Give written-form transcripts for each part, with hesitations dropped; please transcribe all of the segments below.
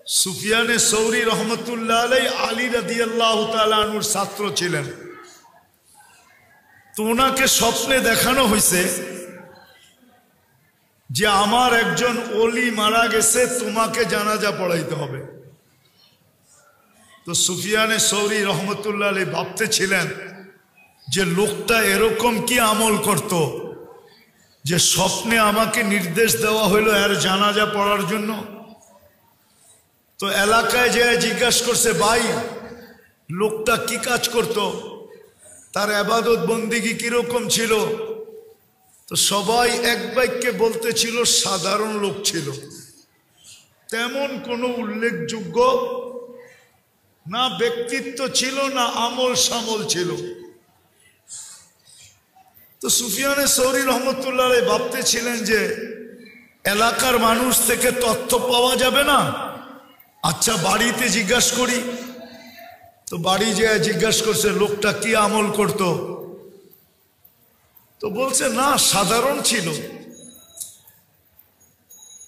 সুফিয়ানে সৌরি রহমতুল্লাহ আলাইহি আলী রাদিয়াল্লাহু তাআলা আনহুর ছাত্র ছিলেন। তো ওনাকে স্বপ্নে দেখানো হয়েছে যে আমার একজন ওলি মারা গেছে, তোমাকে জানাজা পড়াইতে হবে। তো সুফিয়ানে সৌরি রহমতুল্লাহ আলাইহি ভাবতেছিলেন যে লোকটা এরকম কি আমল করত যে স্বপ্নে আমাকে নির্দেশ দেওয়া হইল এর জানাজা পড়ার জন্য। তো এলাকায় যে জিজ্ঞাসা করছে, ভাই লোকটা কি কাজ করত, তার ইবাদত বন্দেগী কিরকম ছিল। তো সবাই এক বাক্যে বলতেছিল সাধারণ লোক ছিল, তেমন কোনো উল্লেখযোগ্য না ব্যক্তিত্ব ছিল না আমল সামল ছিল। তো সুফিয়ানে সৌরি রহমতুল্লাহ আলাইহি ভাবতেছিলেন যে এলাকার মানুষ থেকে তথ্য পাওয়া যাবে না, আচ্ছা বাড়িতে জিজ্ঞাসা করি। তো বাড়ি যে জিজ্ঞাসা করছে লোকটা কি আমল করত, তো বলছে না সাধারণ ছিল।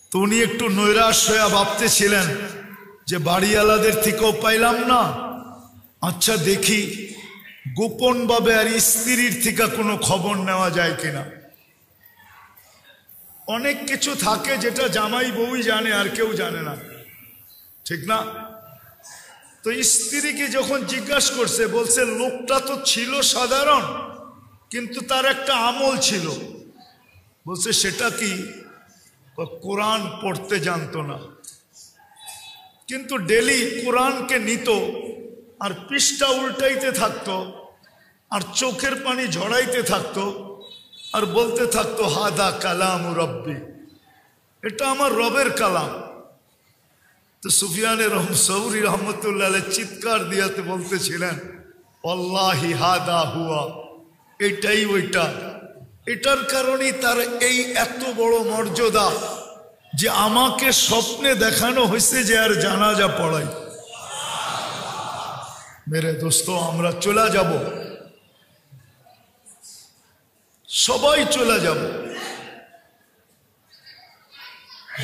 তো উনি একটু নৈরাশ হয়ে ভাবতেছিলেন যে বাড়িওয়ালাদের থেকেও পাইলাম না, আচ্ছা দেখি গোপন ভাবে আর স্ত্রীর থেকে কোনো খবর নেওয়া যায় কিনা। অনেক কিছু থাকে যেটা জামাই বউই জানে আর কেউ জানে না, ঠিক না? তো স্ত্রীকে যখন জিজ্ঞাসা করছে, বলছে লোকটা তো ছিল সাধারণ কিন্তু তার একটা আমল ছিল। বলছে সেটা কি? কোরআন পড়তে জানতো না, কিন্তু ডেলি কোরআনকে নিত আর পৃষ্ঠা উল্টাইতে থাকতো আর চোখের পানি ঝরাইতে থাকতো আর বলতে থাকতো হাদা কালাম রব্বি, এটা আমার রবের কালাম। তো সুফিয়ানে সৌরি রহমতুল্লাহ আলাইহি চিৎকার দিয়াতে বলতেছিলেন আল্লাহি হাদা হুয়া, এটাই ওইটা। এটার কারণেই তার এই এত বড় মর্যাদা যে আমাকে স্বপ্নে দেখানো হয়েছে যে আর জানাজা পড়াই। মেরে দোস্ত, আমরা চলে যাব, সবাই চলে যাব।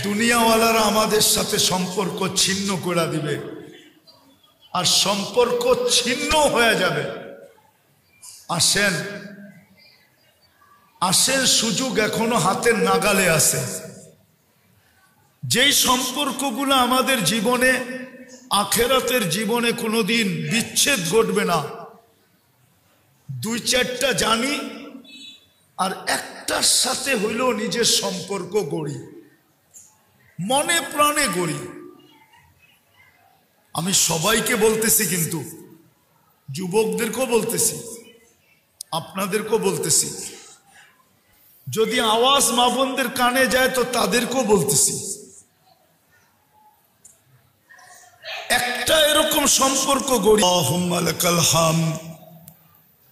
দুনিয়াওয়ালারা আমাদের সাথে সম্পর্ক ছিন্ন করে দিবে আর সম্পর্ক ছিন্ন হয়ে যাবে। আসেন আসেন, সুযোগ এখনো হাতের নাগালে আছে। যেই সম্পর্কগুলো আমাদের জীবনে আখেরাতের জীবনে কোনোদিন বিচ্ছেদ ঘটবে না, দুই চারটা জানি আর একটার সাথে হইলেও নিজের সম্পর্ক গড়ি, মনে প্রাণে গড়ি। আমি সবাইকে বলতেছি, কিন্তু যুবকদেরকেও বলতেছি, আপনাদেরকেও বলতেছি। যদি আওয়াজ মা বোনদের কানে যায় তো তাদেরকেও বলতেছি, একটা এরকম সম্পর্ক গড়ি। আল্লাহুম্মা লাকাল হামদ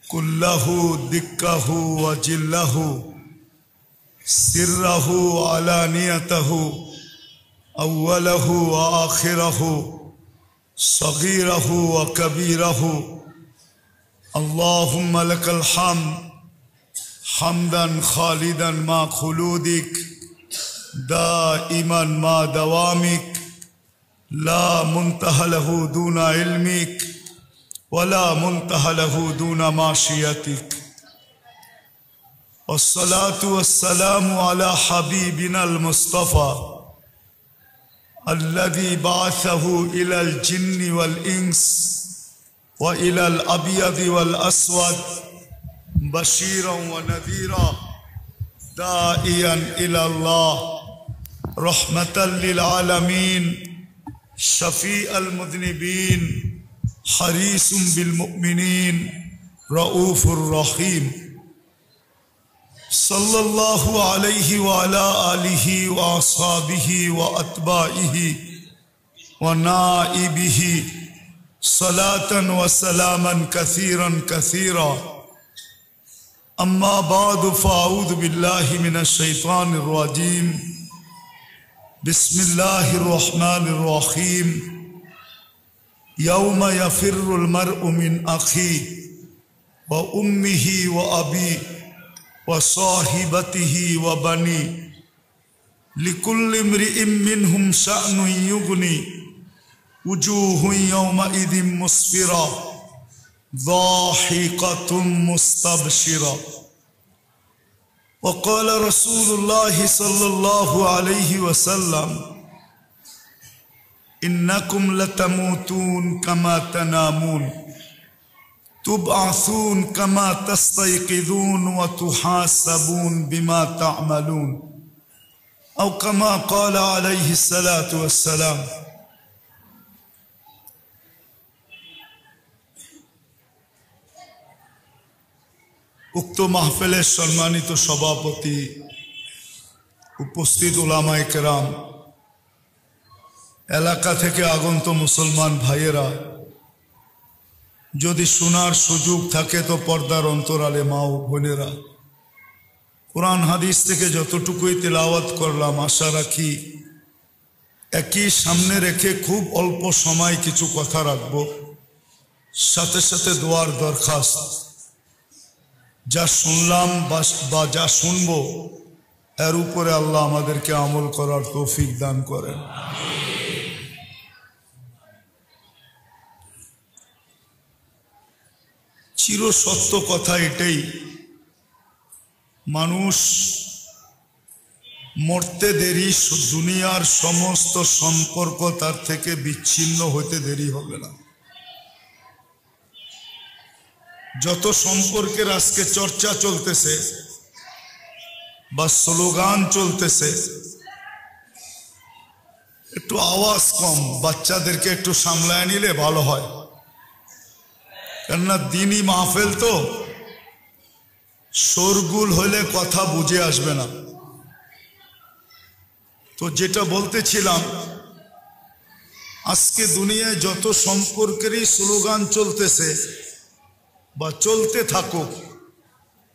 কুল্লাহু দিক্কাহু ওয়া জিল্লাহু সিররাহু আলানিয়াতাহু আউওয়ালাহু ওয়া আখিরাহু সগীরাহু ওয়া কবীরাহু। আল্লাহুম্মা লাকাল হামদ হামদান খালিদান মা খুলুদিক দাইমান মা দাওয়ামিক লা মুনতাহা লাহু দুনা ইলমিক ওয়ালা মুনতাহা লাহু দুনা মাশিয়াতিক। والصلاة والسلام على حبيبنا المصطفى الذي بعثه إلى الجن والإنس وإلى الأبيض والأسود بشيرا ونذيرا داعيا إلى الله رحمة للعالمين شفيع المذنبين حريص بالمؤمنين رؤوف رحيم صلى الله عليه وعلى آله وأصحابه وأتباعه ونائبه صلاة وسلاما كثيرا كثيرا. أما بعد فأعوذ بالله من الشيطان الرجيم. بسم الله الرحمن الرحيم. يوم يفر المرء من أخيه وأمه وأبيه وصاحبته وبنيه لكل امرئ منهم شأن يغني উজুহু ইয়াওমাইযিন মুসফিরা যাহিকাতুম মুস্তাবশিরা। وقال رسول الله صلى الله عليه وسلم إنكم لتموتون كما تنامون تبعثون كما تستيقظون وتحاسبون بما تعملون أو كما قال عليه الصلاة والسلام। উক্ত মাহফিলের সম্মানিত সভাপতি, উপস্থিত উলামায়ে কেরাম, এলাকা থেকে আগন্ত মুসলমান ভাইয়েরা, যদি শোনার সুযোগ থাকে তো পর্দার অন্তরালে মা ও বোনেরা, কোরআন হাদিস থেকে যতটুকুই তেলাওয়াত করলাম আশা রাখি একই সামনে রেখে খুব অল্প সময় কিছু কথা রাখব, সাথে সাথে দোয়ার দরখাস্ত। যা শুনলাম বা যা শুনবো এর উপরে আল্লাহ আমাদেরকে আমল করার তৌফিক দান করেন। চির সত্য কথা এটাই, মানুষ মরতে দেরি, দুনিয়ার সমস্ত সম্পর্ক তার থেকে বিচ্ছিন্ন হতে দেরি হবে না। যত সম্পর্কের আজকে চর্চা চলতেছে বা স্লোগান চলতেছে, একটু আওয়াজ কম, বাচ্চাদেরকে একটু সামলায় নিলে ভালো হয়, কেননা দিনই মাহফিল তো, শোরগুল হলে কথা বুঝে আসবে না। তো যেটা বলতেছিলাম, আজকে দুনিয়ায় যত সম্পর্কেরই স্লোগান চলতেছে বা চলতে থাকুক,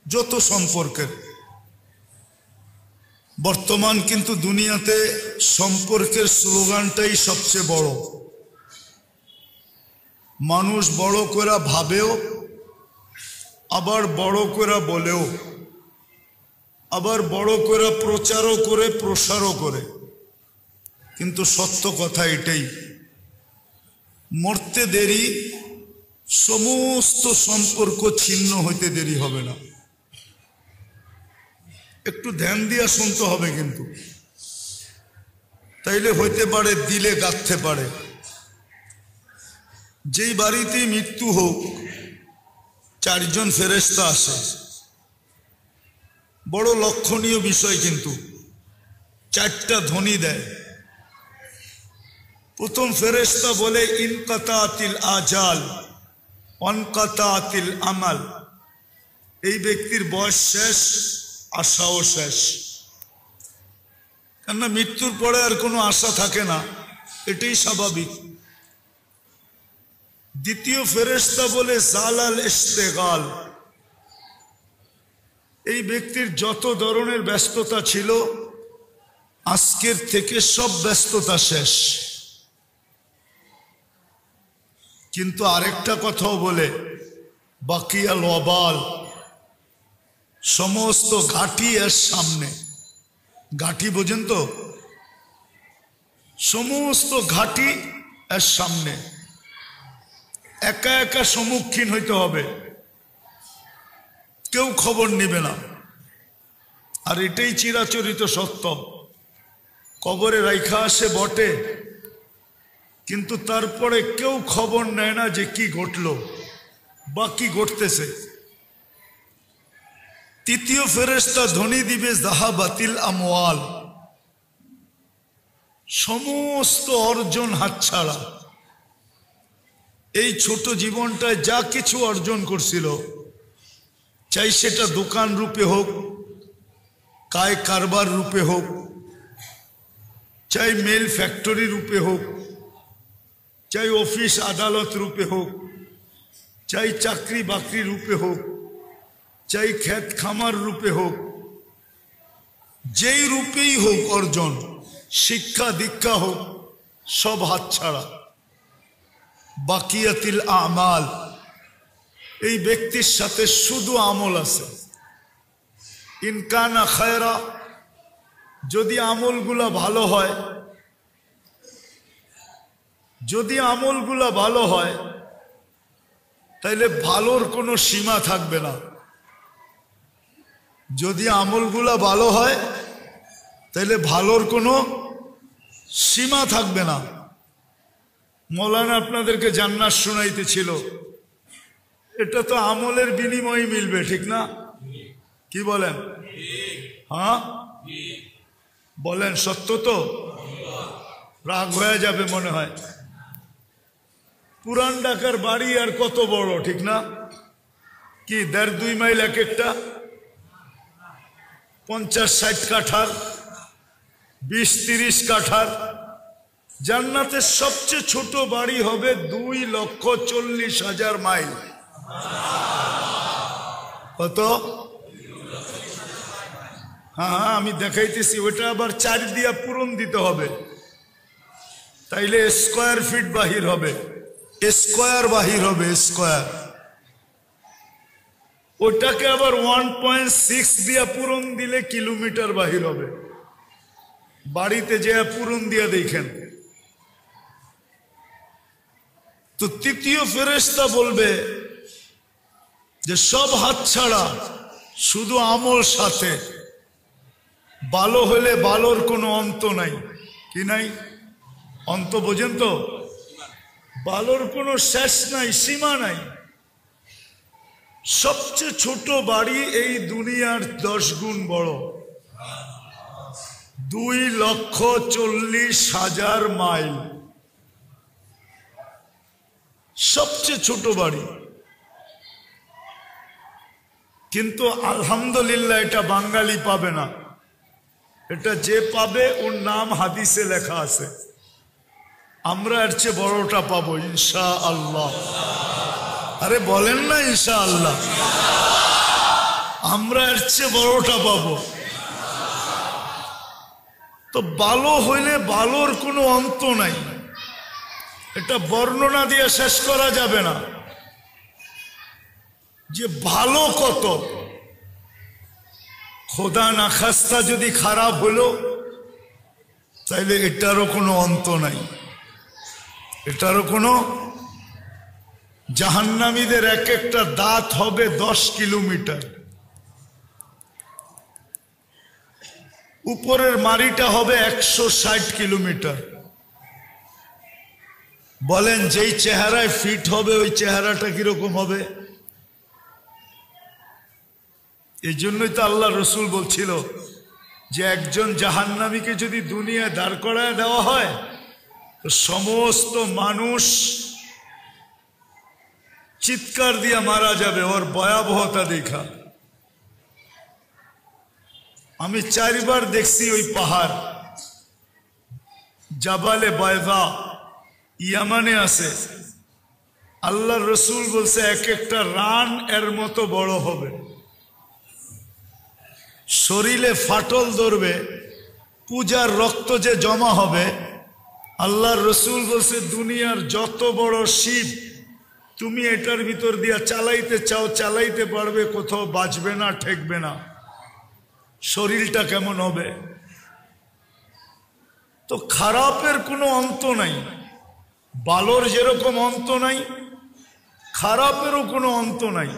যত সম্পর্কের, বর্তমান কিন্তু দুনিয়াতে সম্পর্কের স্লোগানটাই সবচেয়ে বড়। মানুষ বড় করে ভাবেও, আবার বড় করে বলেও, আবার বড় করে প্রচারও করে, প্রসারও করে। কিন্তু সত্য কথা এটাই, মরতে দেরি, সমস্ত সম্পর্ক ছিন্ন হইতে দেরি হবে না। একটু ধ্যান দিয়া শুনতে হবে কিন্তু, তাইলে হইতে পারে দিলে গাঁথতে পারে। যেই বাড়িতেই মৃত্যু হোক, চারজন ফেরেশতা আসে, বড় লক্ষণীয় বিষয় কিন্তু, চারটা ধ্বনি দেয়। প্রথম ফেরেশতা বলে ইনকাতাতিল আজাল অনকাতাতিল আমাল, এই ব্যক্তির বয়স শেষ, আশাও শেষ। কেননা মৃত্যুর পরে আর কোনো আশা থাকে না, এটাই স্বাভাবিক। দ্বিতীয় ফেরেশতা বলে জালাল ইশতেগাল, এই ব্যক্তির যত ধরনের ব্যস্ততা ছিল আজকের থেকে সব ব্যস্ততা শেষ। কিন্তু আরেকটা কথাও বলে বাকিয়াল ওয়াবাল, সমস্ত ঘাটি এর সামনে। ঘাটি বোঝেন তো, সমস্ত ঘাটি এর সামনে, একা একা সম্মুখীন হইতে হবে, কেউ খবর নিবে না। আর এটাই চিরাচরিত সত্য। কবরে রাইখা আসে বটে, কিন্তু তারপরে কেউ খবর নেয় না যে কি ঘটলো বা কি ঘটতেছে। তৃতীয় ফেরেশতা ধ্বনি দিবে যাহাবাতিল আমওয়াল, সমস্ত অর্জন হাতছাড়া। এই ছোট জীবনটায় যা কিছু অর্জন করছিল, চাই সেটা দোকান রূপে হোক, কায় কারবার রূপে হোক, চাই মেল ফ্যাক্টরি রূপে হোক, চাই অফিস আদালত রূপে হোক, চাই চাকরি বাকরি রূপে হোক, চাই ক্ষেত খামার রূপে হোক, যেই রূপেই হোক অর্জন, শিক্ষা দীক্ষা হোক, সব হাতছাড়া। বাকিয়াতিল আমাল, এই ব্যক্তির সাথে শুধু আমল আছে। ইনকানা খায়রা, যদি আমলগুলা ভালো হয়, যদি আমলগুলা ভালো হয় তাইলে ভালোর কোনো সীমা থাকবে না। যদি আমলগুলা ভালো হয় তাইলে ভালোর কোনো সীমা থাকবে না। মৌলানা আপনাদেরকে জান্নাত শোনাইতেছিল, এটা তো আমলের বিনিময়ে মিলবে, ঠিক না? কি বলেন? হ্যাঁ বলেন, সত্য তো? রাগ হয়ে যাবে মনে হয়। পুরান ঢাকার বাড়ি আর কত বড়, ঠিক না? কি 1.5-2 মাইল এক একটা, 50-60 কাঠার, 20-30 কাঠার। জান্নাতের সবচেয়ে ছোট বাড়ি হবে 2,40,000 মাইল। কত? হ্যাঁ আমি দেখাইতেছি, ওটা আবার 4 দিয়া পূরণ দিতে হবে, তাইলে স্কয়ার ফিট বাহির হবে, স্কয়ার বাহির হবে, স্কয়ার। ওটাকে আবার 1.6 দিয়া পূরণ দিলে কিলোমিটার বাহির হবে। বাড়িতে যে পূরণ দিয়া দেখেন তো তৃতীয় ফেরেশতা বলবে যে সব হাতছাড়া, শুধু আমল সাথে। ভালো হলে ভালোর কোনো অন্ত নাই, কি নাই? অন্ত বোঝেন তো? ভালোর কোনো শেষ নাই, সীমা নাই। সবচেয়ে ছোট বাড়ি এই দুনিয়ার 10 গুণ বড়, 2,40,000 মাইল সবচেয়ে ছোট বাড়ি। কিন্তু আলহামদুলিল্লাহ এটা বাঙালি পাবে না, এটা যে পাবে ওর নাম হাদিসে লেখা আছে। আমরা এর চেয়ে বড়টা পাবো ইনশাআল্লাহ। আরে বলেন না ইনশাআল্লাহ, আমরা এর চেয়ে বড়টা পাবো। তো ভালো হইলে ভালোর কোনো অন্ত নাই, এটা বর্ণনা দিয়ে শেষ করা যাবে না যে ভালো কত। খোদা না খাস্তা যদি খারাপ হলো তাইলে এটারও কোনো অন্ত নাই, এটারও কোনো। জাহান্নামীদের এক একটা দাঁত হবে 10 কিলোমিটার, উপরের মাড়িটা হবে 160 কিলোমিটার। বলেন যেই চেহারায় ফিট হবে ওই চেহারাটা কিরকম হবে? এই জন্যই তো আল্লাহ রসুল বলছিল যে একজন জাহান্নামীকে যদি দুনিয়ায় দাঁড় করায় দেওয়া হয় তো সমস্ত মানুষ চিৎকার দিয়ে মারা যাবে ওর ভয়াবহতা দেখা। আমি 4 বার দেখছি ওই পাহাড়, জাবালে বায়দা, ইয়ামানে আছে। আল্লাহ রসুল বলছে এক একটা রান এর মতো বড় হবে, শরীরে ফাটল ধরবে, পূজার রক্ত যে জমা হবে। আল্লাহ রসুল বলছে দুনিয়ার যত বড় শিব তুমি এটার ভিতর দিয়া চালাইতে চাও, চালাইতে পারবে, কোথাও বাঁচবে না, ঠেকবে না। শরীরটা কেমন হবে? তো খারাপের কোনো অন্ত নাই, ভালোর যেরকম অন্ত নাই খারাপেরও কোনো অন্ত নাই।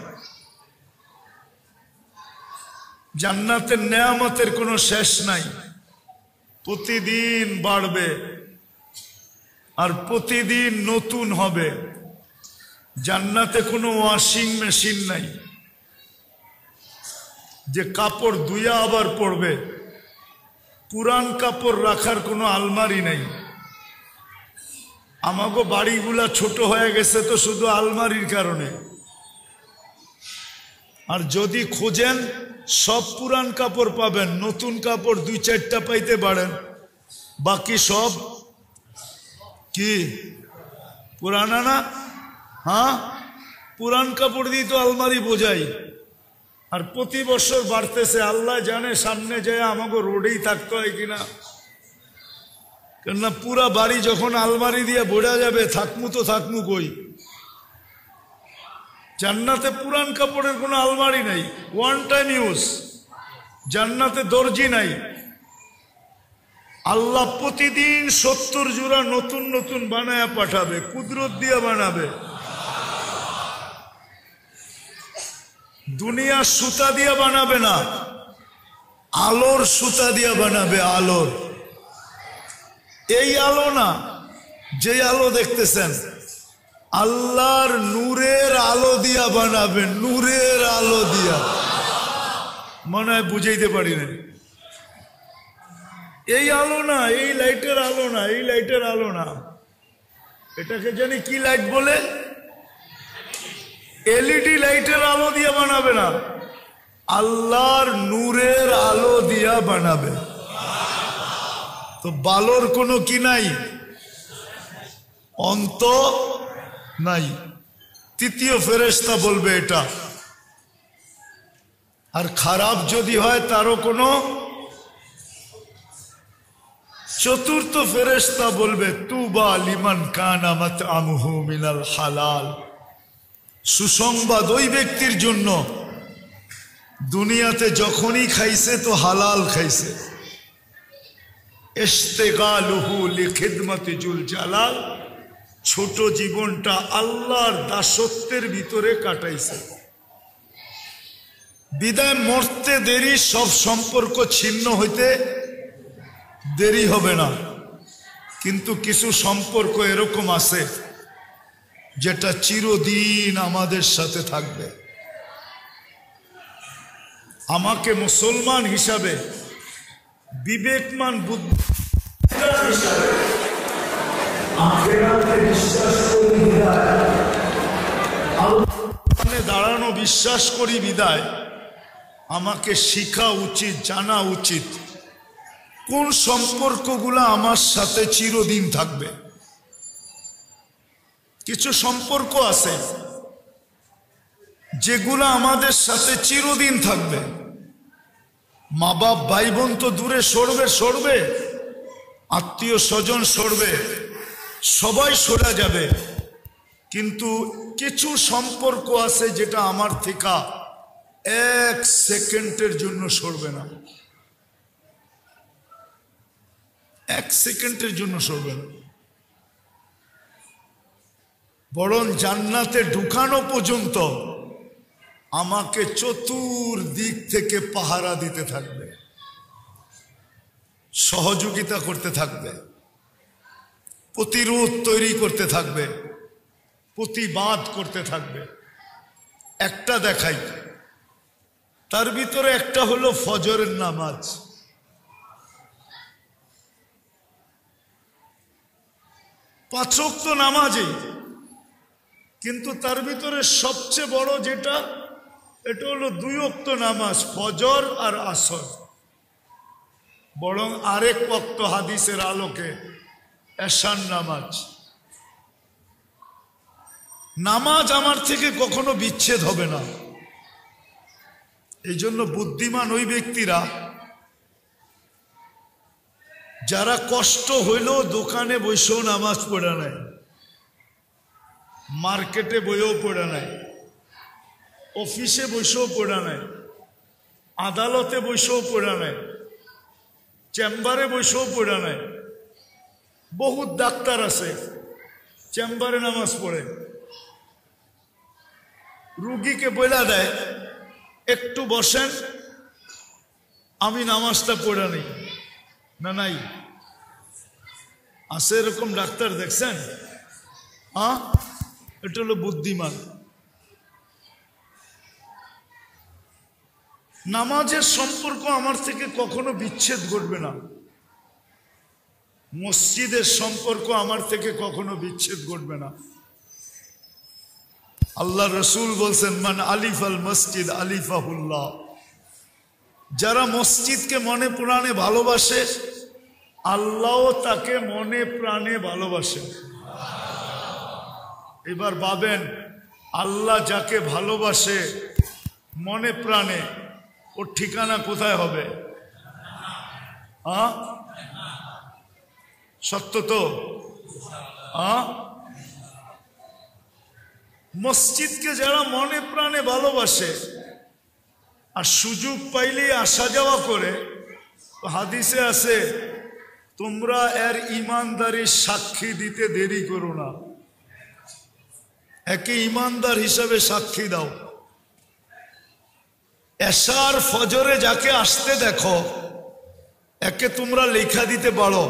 জান্নাতের নেয়ামতের কোনো শেষ নাই, প্রতিদিন বাড়বে আর প্রতিদিন নতুন হবে। জান্নাতে কোনো ওয়াশিং মেশিন নাই যে কাপড় ধুইয়া আবার পরবে, পুরান কাপড় রাখার কোনো আলমারি নাই। আমাগো বাড়িগুলা ছোট হয়ে গেছে তো শুধু আলমারির কারণে। আর যদি খোঁজেন সব পুরান কাপড় পাবেন, নতুন কাপড় 2-4টা পাইতে পারেন, বাকি সব কি পুরানা না? হ্যাঁ, পুরান কাপড় দিয়ে তো আলমারি বোঝাই। আর প্রতি বছর বাড়তেছে, আল্লাহ জানে সামনে যায় আমাকে রোডেই থাকতে হয় কিনা। কেননা পুরা বাড়ি যখন আলমারি দিয়ে বোঝা যাবে, থাকমু তো থাকমু কই? জান্নাতে পুরান কাপড়ের কোনো আলমারি নাই, ওয়ান টাইম ইউজ। জান্নাতে দর্জি নাই, আল্লাহ প্রতিদিন 70 জোড়া নতুন নতুন বানায়া পাঠাবে, কুদরত দিয়ে বানাবে। দুনিয়ার সুতা দিয়ে বানাবে না, আলোর সুতা দিয়ে বানাবে, আলোর। এই আলো না, যে আলো দেখতেছেন, আল্লাহর নূরের আলো দিয়া বানাবে, নূরের আলো দিয়া। মনে হয় বুঝাইতে পারি না। এই আলো না, এই লাইটের আলো না, এই লাইটের আলো না, এটাকে জানি কি লাইট বলে, এলইডি লাইটের আলো দিয়ে বানাবে না, আল্লাহর নূরের আলো দিয়া বানাবে। তো বালোর কোনো কি নাই, অন্ত নাই। তৃতীয় ফেরেশতা বলবে এটা। আর খারাপ যদি হয় তারও কোনো। চতুর্থ ফেরেশতা বলবে তুবা লিমান কানা মাতআমুহু মিনাল হালাল। সুসংবাদ ওই ব্যক্তির জন্য দুনিয়াতে যখনই খাইছে তো হালাল খাইছে। ইশতিগালুহু লিখিদমাতি জুল জালাল, ছোট জীবনটা আল্লাহর দাসত্বের ভিতরে কাটাইছে। বিদায় মরতে দেরি, সব সম্পর্ক ছিন্ন হইতে দেরি হবে না। কিন্তু কিছু সম্পর্ক এরকম আছে যেটা চিরদিন আমাদের সাথে থাকবে। আমাকে মুসলমান হিসাবে, বিবেকমান বুদ্ধি দাঁড়ানো বিশ্বাস করি বিদায় আমাকে শিখা উচিত, জানা উচিত কোন সম্পর্কগুলো আমার সাথে চিরদিন থাকবে। কিছু সম্পর্ক আছে যেগুলো আমাদের সাথে চিরদিন থাকবে। মা বাপ ভাই বোন তো দূরে সরবে, আত্মীয় স্বজন সরবে, সবাই সরে যাবে, কিন্তু কিছু সম্পর্ক আছে যেটা আমার থেকে 1 সেকেন্ডের জন্য সরবে না, 1 সেকেন্ডের জন্য সরবে না। বরং জান্নাতে ঢুকানো পর্যন্ত আমাকে চতুর্দিক থেকে পাহারা দিতে থাকবে, সহযোগিতা করতে থাকবে, প্রতিরোধ তৈরি করতে থাকবে, প্রতিবাদ করতে থাকবে। একটা দেখাই, তার ভিতরে একটা হলো ফজরের নামাজ। পাঁচ ওয়াক্ত নামাজই, কিন্তু তার ভিতরে সবচেয়ে বড় যেটা, এটা হলো 2 ওয়াক্ত নামাজ, ফজর আর আসর। বরং আরেক ওয়াক্ত হাদিসের আলোকে এশার নামাজ। নামাজ আমার থেকে কখনো বিচ্ছেদ হবে না। এই জন্য বুদ্ধিমান ওই ব্যক্তিরা যারা কষ্ট হইলেও দোকানে বসেও নামাজ পড়ে নাই, মার্কেটে বইও পড়ে নাই, অফিসে বসেও পড়ে নাই, আদালতে বসেও পড়ে নাই, চেম্বারে বসেও পড়ে নাই। বহুত ডাক্তার আছে চেম্বারে নামাজ পড়ে, রুগীকে বইলা দেয় একটু বসেন, আমি নামাজটা পড়ে নেই। না নাই আছে এরকম ডাক্তার দেখছেন? হ্যাঁ, এটা হলো বুদ্ধিমান। নামাজের সম্পর্ক আমার থেকে কখনো বিচ্ছেদ ঘটবে না, মসজিদের সম্পর্ক আমার থেকে কখনো বিচ্ছেদ ঘটবে না। আল্লাহ রসুল বলছেন মান আলিফাল মসজিদ আলিফাহুল্লাহ। যারা মসজিদকে মনে প্রাণে ভালোবাসে, আল্লাহ তাকে মনে প্রাণে ভালোবাসে। এবার ভাবেন, আল্লাহ যাকে ভালোবাসে মনে প্রাণে, ওর ঠিকানা কোথায় হবে? হ্যাঁ, সত্য তো? হ্যাঁ, মসজিদকে যারা মনে প্রাণে ভালোবাসে আর সুযোগ পাইলেই আসা যাওয়া করে, হাদিসে আছে তোমরা এর ইমানদারির সাক্ষী দিতে দেরি করো না, একে ইমানদার হিসাবে সাক্ষী দাও। এশার ফজরে যাকে আসতে দেখো, একে তোমরা লেখা দিতে পারো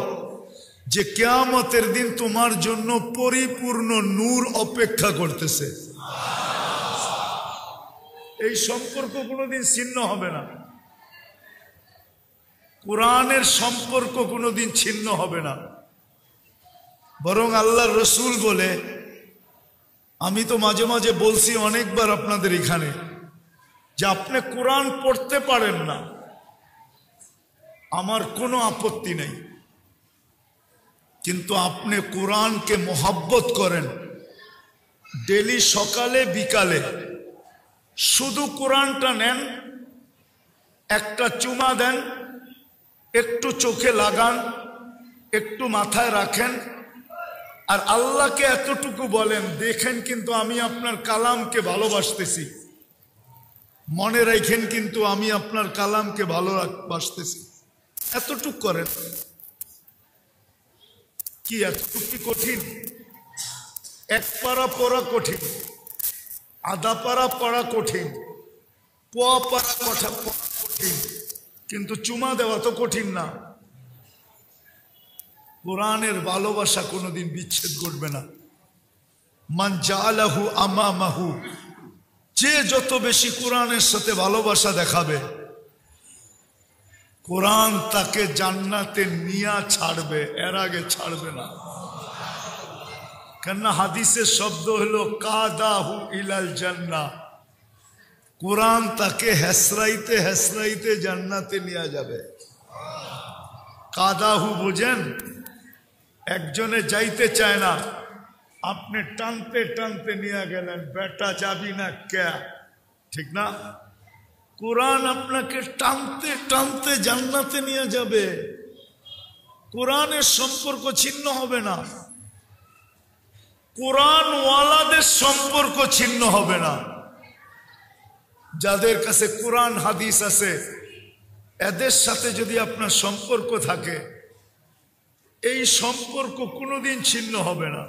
যে কিয়ামতের দিন তোমার জন্য পরিপূর্ণ নূর অপেক্ষা করতেছে। এই সম্পর্ক কোনোদিন ছিন্ন হবে না, কোরআনের সম্পর্ক কোনোদিন ছিন্ন হবে না। বরং আল্লাহর রসুল বলে, আমি তো মাঝে মাঝে বলছি অনেকবার আপনাদের এখানে, যে আপনি কোরআন পড়তে পারেন না, আমার কোনো আপত্তি নেই, কিন্তু আপনি কোরআনকে মোহাব্বত করেন, ডেলি সকালে বিকালে শুধু কোরআনটা নেন, একটা চুমা দেন, একটু চোখে লাগান, একটু মাথায় রাখেন, আর আল্লাহকে এতটুকু বলেন, দেখেন কিন্তু আমি আপনার কালামকে ভালোবাসতেছি, মনে রাখেন কিন্তু আমি আপনার কালামকে ভালোবাসতেছি। এতটুক করেন। কি এতটুকু কি কঠিন? এক পারা পড়া কঠিন, আধা পারা পড়া কঠিন, পোয়া পারা কথা পড়া কঠিন, কিন্তু চুমা দেওয়া তো কঠিন না। কোরআনের ভালোবাসা কোনোদিন বিচ্ছেদ করবে না। মান জাআলাহু আমামাহু, যে যত বেশি কোরআনের সাথে ভালোবাসা দেখাবে, কোরআন তাকে জান্নাতে নিয়া ছাড়বে, এর আগে ছাড়বে না। কেননা হাদিসের শব্দ হলো কাদাহু ইলাল জান্নাহ, কোরআন তাকে হেসরাইতে হেসরাইতে জান্নাতে নিয়ে যাবে। কাদাহু বুঝেন? একজনে যাইতে চায় না, আপনি টানতে টানতে নিয়ে গেলেন, বেটা যাবি না কে, ঠিক না? কোরআন আপনাকে টানতে টানতে জান্নাতে নিয়ে যাবে। কোরআনের সম্পর্ক ছিন্ন হবে না, কোরআনওয়ালাদের সম্পর্ক ছিন্ন হবে না। যাদের কাছে কোরআন হাদিস আছে, এদের সাথে যদি আপনার সম্পর্ক থাকে, এই সম্পর্ক কোনোদিন ছিন্ন হবে না,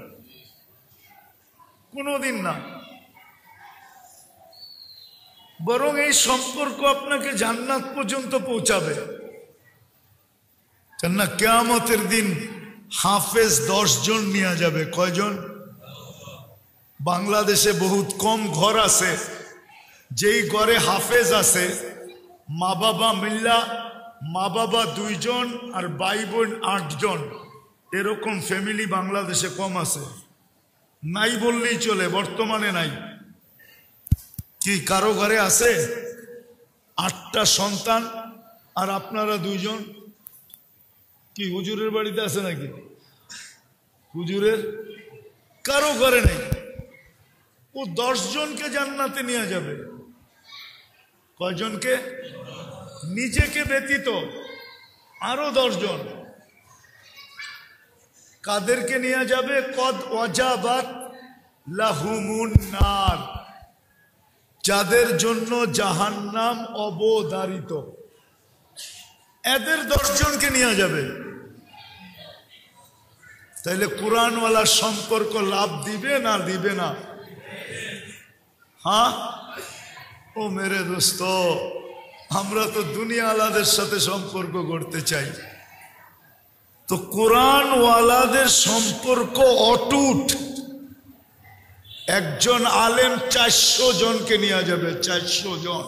কোনোদিন না। বরং এই সম্পর্ক আপনাকে জান্নাত পর্যন্ত পৌঁছাবে। কেননা কিয়ামতের দিন হাফেজ 10 জন নিয়ে যাবে। কয়জন? বাংলাদেশে বহুত কম ঘর আছে, যেই ঘরে হাফেজ আছে, মা বাবা মিল্লা, মা বাবা 2 জন আর ভাই বোন 8 জন, এরকম ফ্যামিলি বাংলাদেশে কম আছে। নাই বললেই চলে, বর্তমানে নাই। কি কারো ঘরে আছে 8টা সন্তান আর আপনারা 2 জন? কি হুজুরের বাড়িতে আছে নাকি? হুজুরের কারো ঘরে নেই। ও 10 জনকে জান্নাতে নিয়ে যাবে। কয়জনকে? নিজেকে ব্যতীত আরো 10 জন। কাদেরকে নিয়ে যাবে? কদ ওয়াজাবাত লাহুমুন নার, যাদের জন্য জাহান্নাম অবধারিত, এদের 10 জনকে নিয়ে যাবে। তাইলে কোরআনওয়ালার সম্পর্ক লাভ দিবে না দিবে না? হ্যাঁ ও মেরে দোস্ত, আমরা তো দুনিয়াওয়ালাদের সাথে সম্পর্ক করতে চাই, তো কোরআনওয়ালাদের সম্পর্ক অটুট। একজন আলেম 400 জনকে নিয়ে যাবে। 400 জন।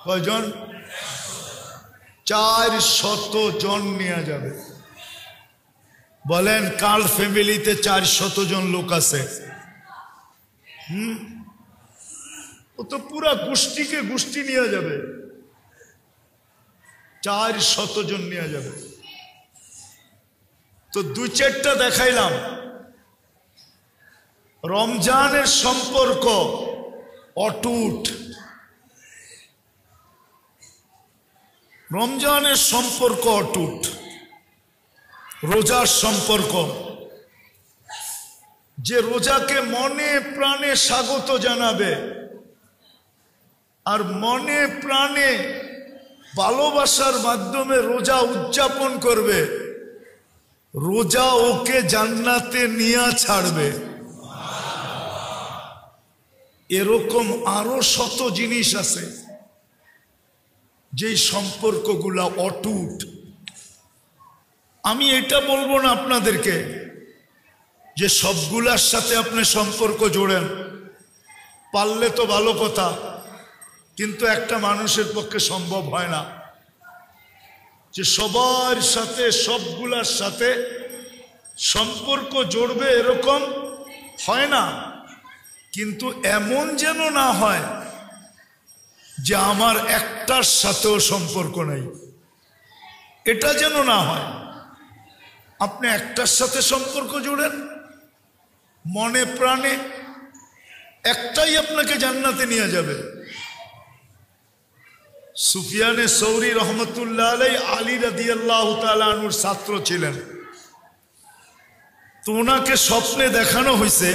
কয়জন? 400 জন নিয়ে যাবে। বলেন কার ফ্যামিলিতে 400 জন লোক আছে? ও তো পুরা গোষ্ঠীকে গোষ্ঠী নিয়ে যাবে। 400 জন নিয়ে যাবে। তো 2-4টা দেখাইলাম। রমজানের সম্পর্ক অটুট, রমজানের সম্পর্ক অটুট। রোজার সম্পর্ক, যে রোজাকে মনে প্রাণে স্বাগত জানাবে আর মনে প্রাণে ভালোবাসার মাধ্যমে রোজা উদযাপন করবে, রোজা ওকে জান্নাতে নিয়ে ছাড়বে। এরকম আরো শত জিনিস আছে যেই সম্পর্কগুলা অটুট। আমি এটা বলবো না আপনাদেরকে যে সবগুলার সাথে আপনি সম্পর্ক জোড়েন, পারলে তো ভালো কথা, কিন্তু একটা মানুষের পক্ষে সম্ভব হয় না যে সবার সাথে সবগুলার সাথে সম্পর্ক জড়বে, এরকম হয় না। কিন্তু এমন যেন না হয় যে আমার একটার সাথেও সম্পর্ক নেই, এটা যেন না হয়। আপনি একটার সাথে সম্পর্ক জোড়েন মনে প্রাণে, একটাই আপনাকে জান্নাতে নিয়ে যাবে। সুফিয়ানে সৌরি রহমতুল্লাহ আলাই আলী রাদিয়াল্লাহু তাআলা আনহুর ছাত্র ছিলেন। তো ওনাকে স্বপ্নে দেখানো হয়েছে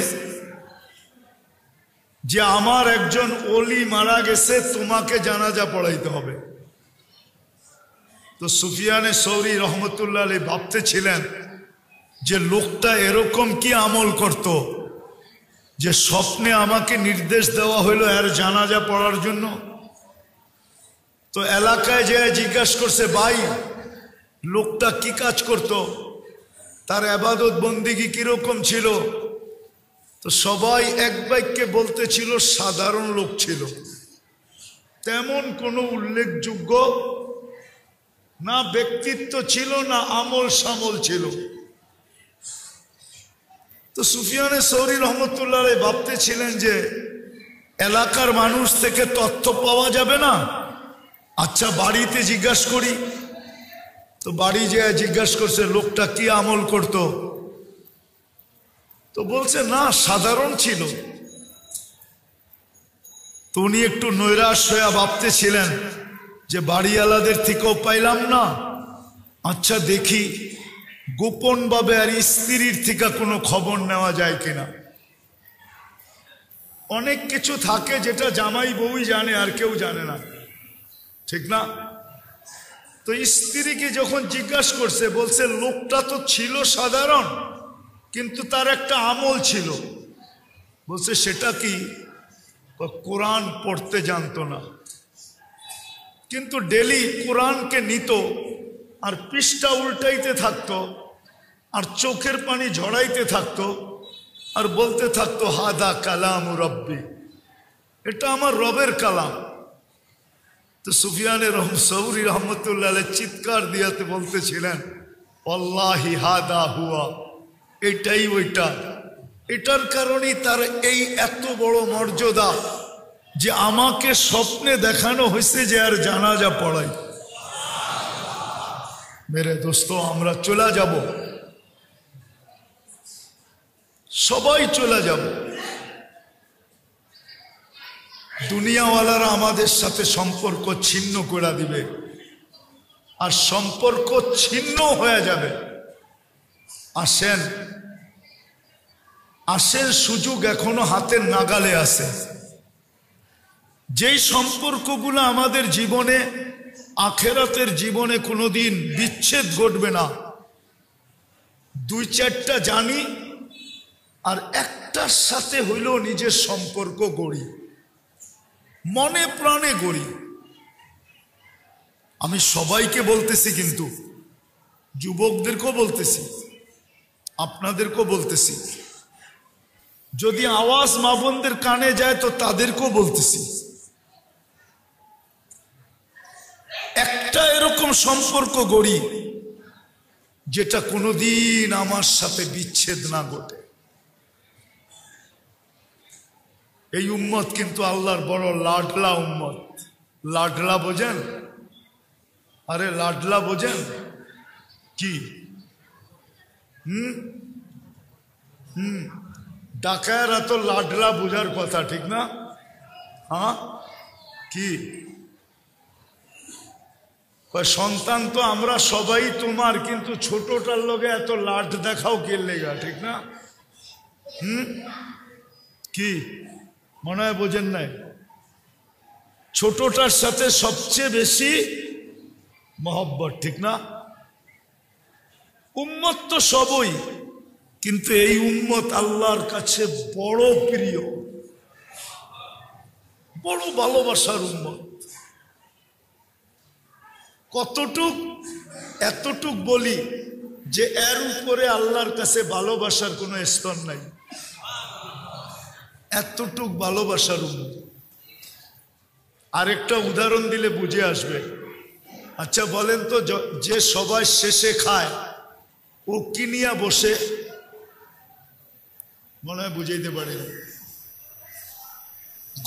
যে আমার একজন ওলি মারা গেছে, তোমাকে জানাজা পড়াইতে হবে। তো সুফিয়ানে সৌরি রহমতুল্লাহ আলাই ভাবতে ছিলেন যে লোকটা এরকম কি আমল করত যে স্বপ্নে আমাকে নির্দেশ দেওয়া হইলো এর জানাজা পড়ার জন্য। তো এলাকায় যে জিজ্ঞাসা করছে, ভাই লোকটা কি কাজ করত, তার ইবাদত বন্দিগি কিরকম ছিল? তো সবাই এক বাক্যে বলতেছিল সাধারণ লোক ছিল, তেমন কোনো উল্লেখযোগ্য না ব্যক্তিত্ব ছিল, না আমল সামল ছিল। তো সুফিয়ানে সৌরি রহমতুল্লাহ ভাবতে ছিলেন যে এলাকার মানুষ থেকে তথ্য পাওয়া যাবে না, আচ্ছা বাড়িতে জিজ্ঞাসা করি। তো বাড়ি যেয়ে জিজ্ঞাসা করছে লোকটা কি আমল করত। তো বলছে না সাধারণ ছিল। তো উনি একটু নৈরাশ হয়ে ভাবতে ছিলেন যে বাড়িওয়ালাদের থেকেও পাইলাম না, আচ্ছা দেখি গোপন ভাবে আর স্ত্রীর থেকে কোনো খবর নেওয়া যায় কিনা। অনেক কিছু থাকে যেটা জামাই বউই জানে আর কেউ জানে না, ঠিক না? তো স্ত্রীকে যখন জিজ্ঞাসা করছে, বলছে লোকটা তো ছিল সাধারণ, কিন্তু তার একটা আমল ছিল। বলছে সেটা কি? কোরআন পড়তে জানতো না, কিন্তু ডেলি কোরআনকে নিত আর পৃষ্ঠা উল্টাইতে থাকতো আর চোখের পানি ঝরাইতে থাকতো আর বলতে থাকতো হাদা কালাম রব্বি, এটা আমার রবের কালাম। তো সুফিয়ানে সৌরি রহমতুল্লাহ চিৎকার দিয়াতে বলতেছিলেন আল্লাহি হাদা হুয়া, এটাই ওইটা। এটার কারণেই তার এই এত বড় মর্যাদা যে আমাকে স্বপ্নে দেখানো হয়েছে যে আর জানাজা পড়াই। মেরে দোস্ত, আমরা চলে যাব, সবাই চলে যাব। দুনিয়াওয়ালারা আমাদের সাথে সম্পর্ক ছিন্ন করে দিবে আর সম্পর্ক ছিন্ন হয়ে যাবে। আসেন আসেন, সুযোগ এখনো হাতের নাগালে আছে। যেই সম্পর্কগুলো আমাদের জীবনে আখেরাতের জীবনে কোনোদিন বিচ্ছেদ ঘটবে না, দুই চারটা জানি আর একটার সাথে হইলেও নিজের সম্পর্ক গড়ি, মনে প্রাণে গড়ি। আমি সবাইকে বলতেছি, কিন্তু যুবকদেরকেও বলতেছি, আপনাদেরকেও বলতেছি। যদি আওয়াজ মা বোনদের কানে যায় তো তাদেরকেও বলতেছি, একটা এরকম সম্পর্ক গড়ি যেটা কোনোদিন আমার সাথে বিচ্ছেদ না ঘটে। এই উম্মত কিন্তু আল্লাহর বড় লাডলা উম্মত। লাডলা বোঝেন? আরে লাডলা বোঝেন কি? ডাকায়রা তো লাডলা বোঝার কথা, ঠিক না? হ্যাঁ, কি সন্তান তো আমরা সবাই তোমার, কিন্তু ছোটটার লগে এত লাড দেখাও কে লেগা, ঠিক না? কি মনে হয় বোঝেন নাই? ছোটটার সাথে সবচেয়ে বেশি মহব্বত, ঠিক না? উম্মত তো সবই, কিন্তু এই উম্মত আল্লাহর কাছে বড় প্রিয়, বড় ভালোবাসার উম্মত। কতটুক? এতটুক বলি যে এর উপরে আল্লাহর কাছে ভালোবাসার কোনো স্তর নাই, এতটুক ভালোবাসার উম্মত। আরেকটা উদাহরণ দিলে বুঝে আসবে। আচ্ছা বলেন তো, যে সবাই শেষে খায় ও কি নিয়ে বসে? মনে হয় বুঝাইতে পারি না।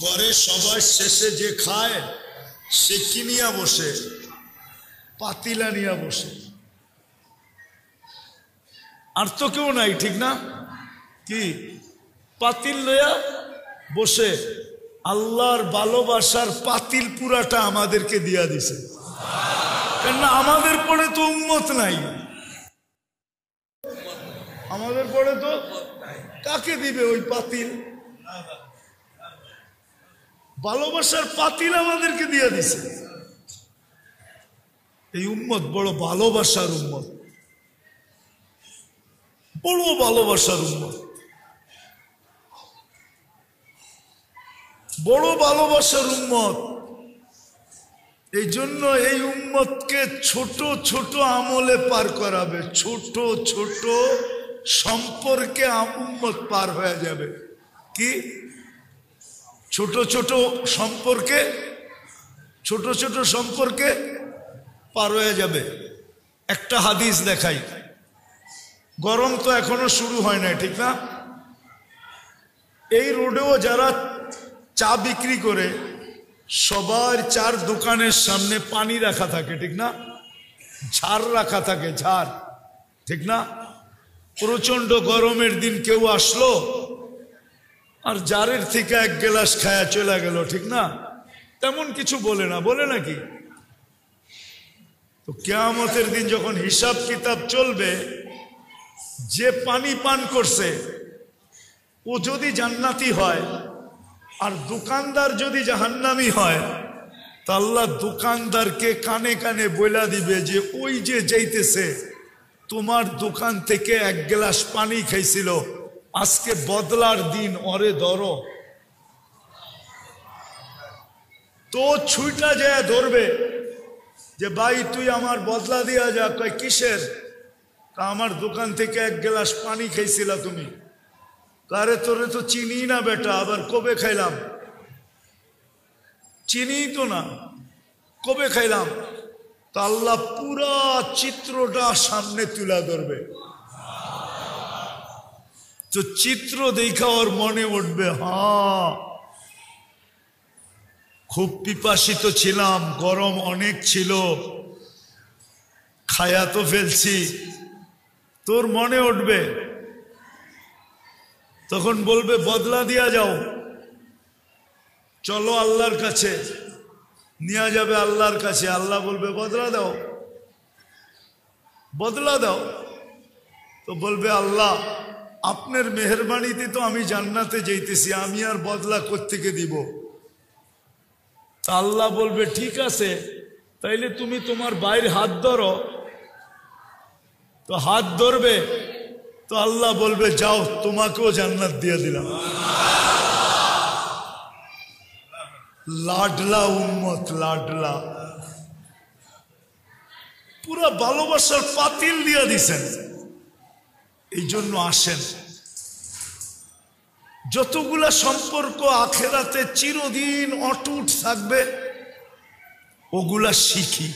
ঘরে সবাই শেষে যে খায় সে কি নিয়ে বসে? পাতিলা নিয়ে বসে। আর তো কেউ নাই, ঠিক না? কি পাতিল লইয়া বসে। আল্লাহর ভালোবাসার পাতিল পুরাটা আমাদেরকে দিয়া দিছে, কেননা আমাদের পরে তো উম্মত নাই। আমাদের পরে তো কাকে দিবে ওই পাতিল? ভালোবাসার পাতিল আমাদেরকে দিয়া দিছে। এই উম্মত বড় ভালোবাসার উম্মত, বড় ভালোবাসার উম্মত, বড় ভালোবাসার উম্মত। এই জন্য এই উম্মতকে ছোট ছোট আমলে পার করাবে, ছোট ছোট সম্পর্কে উম্মত পার হয়ে যাবে। কি ছোট ছোট সম্পর্কে? ছোট ছোট সম্পর্কে পার হয়ে যাবে। একটা হাদিস দেখাই। গরম তো এখনো শুরু হয় না, ঠিক না? এই রোডেও যারা চা বিক্রি করে সবার চার দোকানের সামনে পানি রাখা থাকে, ঠিক না? ঝাড় রাখা থাকে, ঝাড়, ঠিক না? প্রচন্ড গরমের দিন কেউ আসলো আর জারের থেকে এক গ্লাস খায়া চলে গেল, ঠিক না? তেমন কিছু বলে না, বলে নাকি? তো কিয়ামতের দিন যখন হিসাব কিতাব চলবে, যে পানি পান করছে ও যদি জান্নাতি হয় আর দোকানদার যদি জাহান্নামী হয়, তা আল্লাহ দোকানদারকে কানে কানে বইলা দিবে যে ওই যে যাইতেছে তোমার দোকান থেকে এক গ্লাস পানি খাইছিল, আজকে বদলার দিন, ওরে ধরো। তো ছুইটা যায় ধরবে যে ভাই তুই আমার বদলা দিয়া যা। কয় কিসের? আমার দোকান থেকে এক গ্লাস পানি খাইছিলা তুমি। কারে তোরে তো চিনি না বেটা, আবার কবে খাইলাম? চিনি তো না, কবে খাইলাম? তা আল্লাহ পুরা চিত্রটা সামনে তুলে ধরবে। তো চিত্র দেখা ওর মনে উঠবে, হ্যাঁ খুব পিপাসিত ছিলাম, গরম অনেক ছিল, খায়া তো ফেলছি। তোর মনে উঠবে, তখন বলবে বদলা দিয়া যাও, চলো আল্লাহর কাছে। নিয়ে যাবে আল্লাহর কাছে, আল্লাহ বলবে বদলা দাও, বদলা দাও। তো বলবে আল্লাহ আপনার মেহেরবানিতে তো আমি জান্নাতে যাইতেছি, আমি আর বদলা কোত্থেকে দিব? তা আল্লাহ বলবে ঠিক আছে, তাইলে তুমি তোমার ভাইয়ের হাত ধরো। তো হাত ধরবে, তো আল্লাহ বলবে যাও তোমাকেও জান্নাত দিয়ে দিলাম। লাডলা উম্মত, লাডলা, পুরা ভালোবাসার পাতিল দিয়া দিছেন। এই জন্য আসেন, যতগুলা সম্পর্ক আখেরাতে চিরদিন অটুট থাকবে ওগুলা শিখি,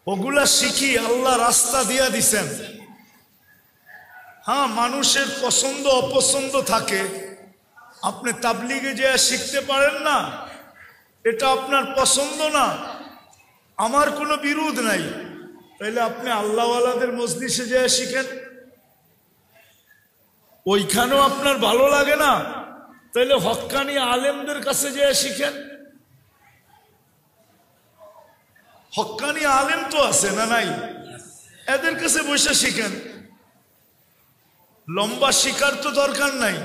ওগুলা শিখি। আল্লাহ রাস্তা দিয়া দিছেন। হ্যাঁ, মানুষের পছন্দ অপছন্দ থাকে। আপনি তাবলিগে যে শিখতে পারেন না, এটা আপনার পছন্দ না, আমার কোনো বিরোধ নাই। তাইলে আপনি আল্লাহওয়ালাদের মজলিসে যে শিখেন, ওইখানেও আপনার ভালো লাগে না, তাইলে হক্কানি আলেমদের কাছে যে শিখেন। হক্কানি আলেম তো আছে না নাই? এদের কাছে বসে শিখেন। লম্বা শিখার তো দরকার নাই,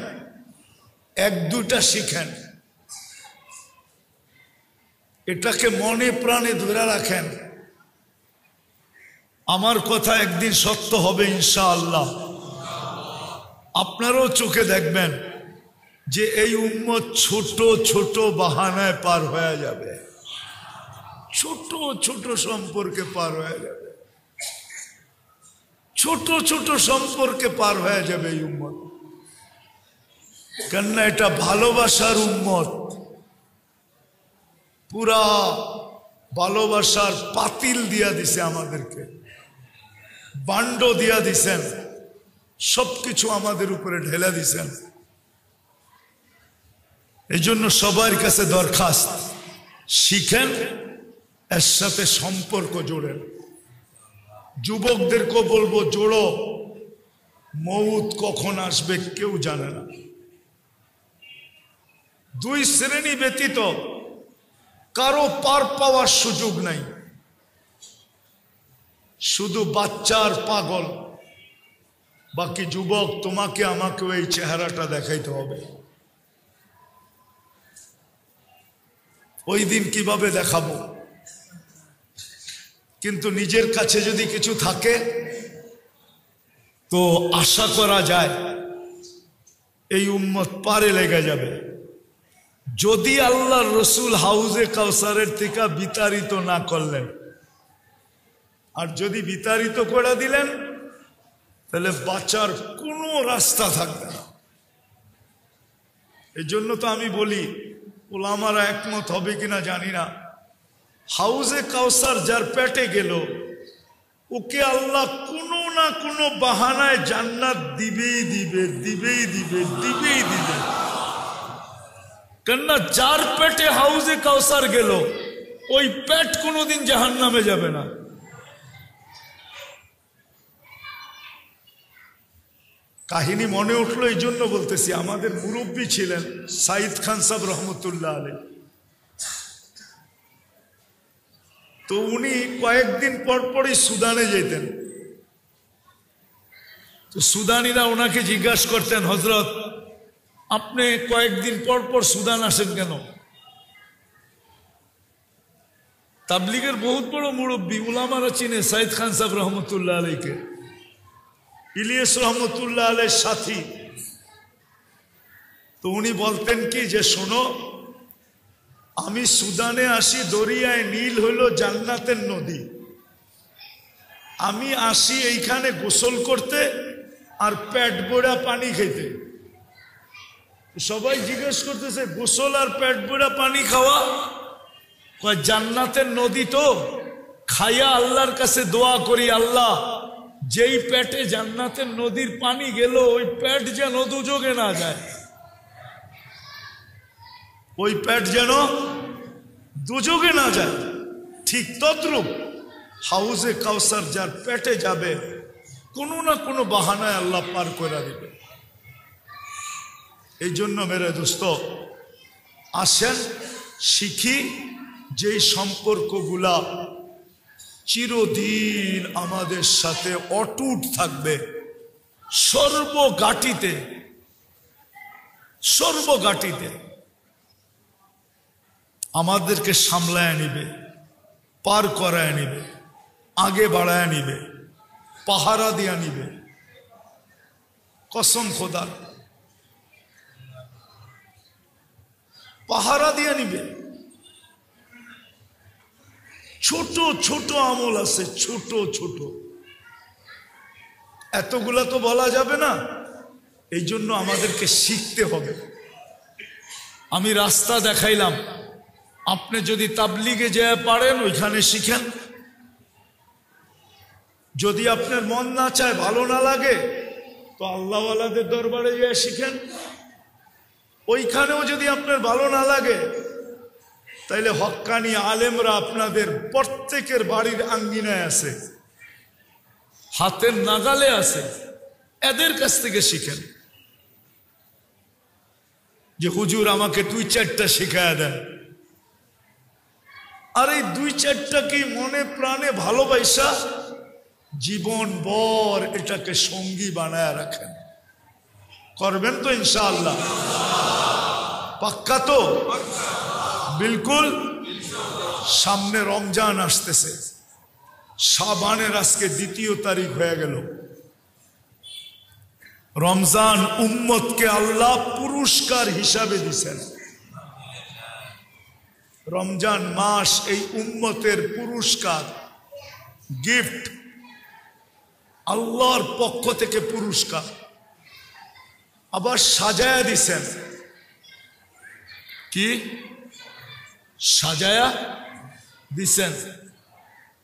এক দুটা শিখেন। এটাকে মনে প্রাণে ধরে রাখেন। আমার কথা একদিন সত্য হবে ইনশাআল্লাহ। আপনারাও চোখে দেখবেন যে এই উম্মত ছোট ছোট বাহানায় পার হয়ে যাবে, ছোট ছোট সম্পর্কে পার হয়ে যাবে, ছোট ছোট সম্পর্কে পার হয়ে যাবে এই উম্মত। কেননা এটা ভালোবাসার উম্মত, পুরা ভালোবাসার পাতিল দিয়া দিছে আমাদেরকে, বান্ড দিয়া দিছেন, সবকিছু আমাদের উপরে ঢেলে দিছেন। এই জন্য সবার কাছে দরখাস্ত, শিখেন, এর সাথে সম্পর্ক জোড়েন। যুবকদেরকেও বলবো, জোড়ো, মউত কখন আসবে কেউ জানে না। দুই শ্রেণী ব্যতীত কারো পার পাওয়ার সুযোগ নাই, শুধু বাচ্চার পাগল, বাকি যুবক তোমাকে আমাকে এই চেহারাটা দেখাইতে হবে। ওই দিন কিভাবে দেখাবো? কিন্তু নিজের কাছে যদি কিছু থাকে তো আশা করা যায় এই উম্মত পারে লেগে যাবে। যদি আল্লাহর রসুল হাউজে কাউসারের থেকে বিতাড়িত না করলেন, আর যদি বিতাড়িত করে দিলেন তাহলে বাঁচার কোনো রাস্তা থাকবে না। এই জন্য তো আমি বলি, ওলামারা একমত হবে কিনা জানি না, হাউজে কাউসার যার পেটে গেল ওকে আল্লাহ কোনো না কোনো বাহানায় জান্নাত দিবেই দিবে, দিবেই দিবে, দিবেই দিবে। কেননা যার পেটে হাউজে কাউসার গেল ওই পেট কোনোদিন জাহান্নামে যাবে না। কাহিনী মনে উঠলো এই জন্য বলতেছি, আমাদের মুরব্বী ছিলেন সাইদ খান সাহেব রহমতুল্লাহ আলাইহি। তো উনি কয়েকদিন পর পরই সুদানে যেতেন। তো সুদানিরা ওনাকে জিজ্ঞাসা করতেন, হযরত আপনি কয়েকদিন পর পর সুদান আসেন কেন? তাবলিগের বহুত বড় মুরব্বী, উলামারা চিনে সাইদ খান সাহেব রহমতুল্লাহ আলাইহিকে, ইলিয়াস রহমতুল্লাহ আলাইহির সাথী। তো উনি বলতেন কি যে, শোনো, আমি সুদানে আসি, দরিয়ায় নীল হইল জান্নাতের নদী, আমি আসি এইখানে গোসল করতে আর পেট ভরা পানি খেতে। সবাই জিজ্ঞেস করতেছে, গোসল আর পেট ভরা পানি খাওয়া? জান্নাতের নদী তো, খাইয়া আল্লাহর কাছে দোয়া করি, আল্লাহ যেই পেটে জান্নাতের নদীর পানি গেল ওই পেট যেন দুযোগে না যায়, ওই পেট যেন দুযোগে না যায়। ঠিক তদ্রূপ হাউজে কাউসার যার পেটে যাবে কোনো না কোনো বাহানায় আল্লাহ পার করে দিবে। এই জন্য মেরে দোস্ত, আসেন শিখি যেই সম্পর্কগুলা চিরদিন আমাদের সাথে অটুট থাকবে, সর্বগাটিতে, সর্বগাটিতে আমাদেরকে সামলায় নিবে, পার করায় নিবে, আগে বাড়ায় নিবে, পাহারা দিয়া নিবে। কসম খোদার, পাহারা দিয়া নিবে। ছোট ছোট আমল আছে, ছোট ছোট, এতগুলা তো বলা যাবে না। এই জন্য আমাদেরকে শিখতে হবে। আমি রাস্তা দেখাইলাম, আপনি যদি তাবলিগে যেয়ে পারেন ওইখানে শিখেন। যদি আপনার মন না চায়, ভালো না লাগে, তো আল্লাহওয়ালাদের দরবারে যেয়ে শিখেন। ওইখানেও যদি আপনার ভালো না লাগে, তাইলে হক্কানি আলেমরা আপনাদের প্রত্যেকের বাড়ির আঙ্গিনায় আছে, হাতের নাগালে আছে, এদের কাছ থেকে শিখেন। যে হুজুর আমাকে 2-4টা শিখায়া দেন, আর এই 2-4টা কি মনে প্রাণে ভালোবাসা জীবন ভর এটাকে সঙ্গী বানায় রাখেন। করবেন তো ইনশাআল্লাহ? পাক্কা তো? বিলকুল। সামনে রমজান আসতেছে, শাবানের আজকে 2 তারিখ হয়ে গেল। রমজান উম্মতকে আল্লাহ পুরস্কার হিসাবে দিছেন। রমজান মাস এই উম্মতের পুরস্কার, গিফট, আল্লাহর পক্ষ থেকে পুরস্কার। আবার সাজায়া দিছেন। কি সাজায়া দিছেন?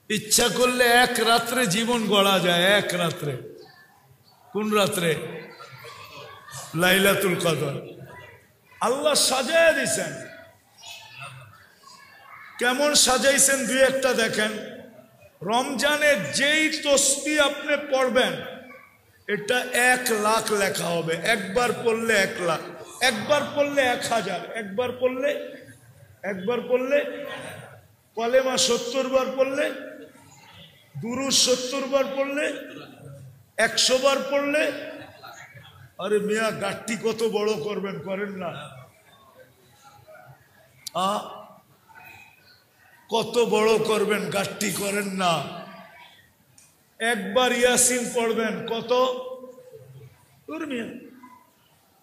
ইচ্ছা করলে এক রাত্রে জীবন গড়া যায়। এক রাত্রে। কোন রাত্রে? লাইলাতুল কদর। আল্লাহ সাজায়া দিছেন। কেমন সাজাইছেন 2-1টা দেখেন। রমজানের যেই তসবিহ আপনি পড়বেন, এটা 1 লাখ লেখা হবে। একবার পড়লে 1 লাখ, একবার পড়লে 1000, একবার পড়লে কলেমা 70 বার পড়লে, দুরূদ 70 বার পড়লে, 100 বার পড়লে। আরে মিয়া, গাঠটি কত বড় করবেন, করেন না? কত বড় করবেন, গাঠটি করেন না। একবার ইয়াসিন পড়বেন, কত?